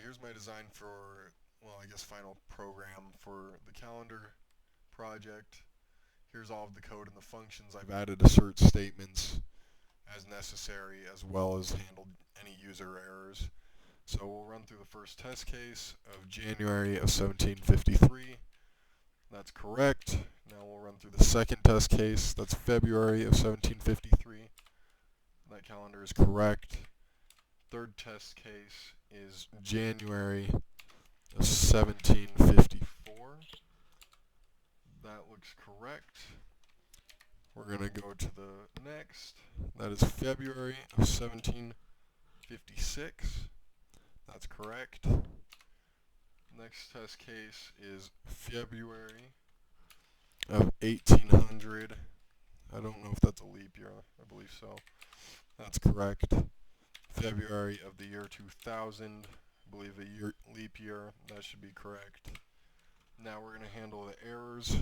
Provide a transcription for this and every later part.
here's my design for, well, I guess final program for the calendar project. Here's all of the code and the functions. I've added assert statements as necessary, as well as handled any user errors. So we'll run through the first test case of January of 1753. That's correct. Now we'll run through the second test case. That's February of 1753. That calendar is correct. Third test case is January of 1754. That looks correct. We're going to go to the next. That is February of 1756. That's correct. Next test case is February of 1800. I don't know if that's a leap year. I believe so. That's correct. February of the year 2000. I believe a leap year. That should be correct. Now we're going to handle the errors,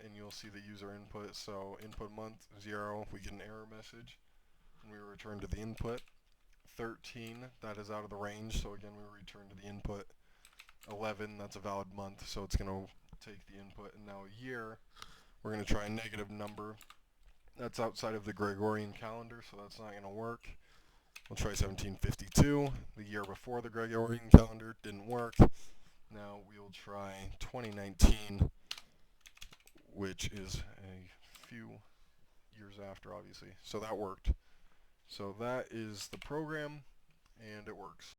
and you'll see the user input. So input month 0, we get an error message, and we return to the input. 13, that is out of the range, so again we return to the input. 11, that's a valid month, so it's going to take the input. And now a year, we're going to try a negative number. That's outside of the Gregorian calendar, so that's not going to work. We'll try 1752, the year before the Gregorian calendar, didn't work. Now we'll try 2019, which is a few years after, obviously. So that worked. So that is the program, and it works.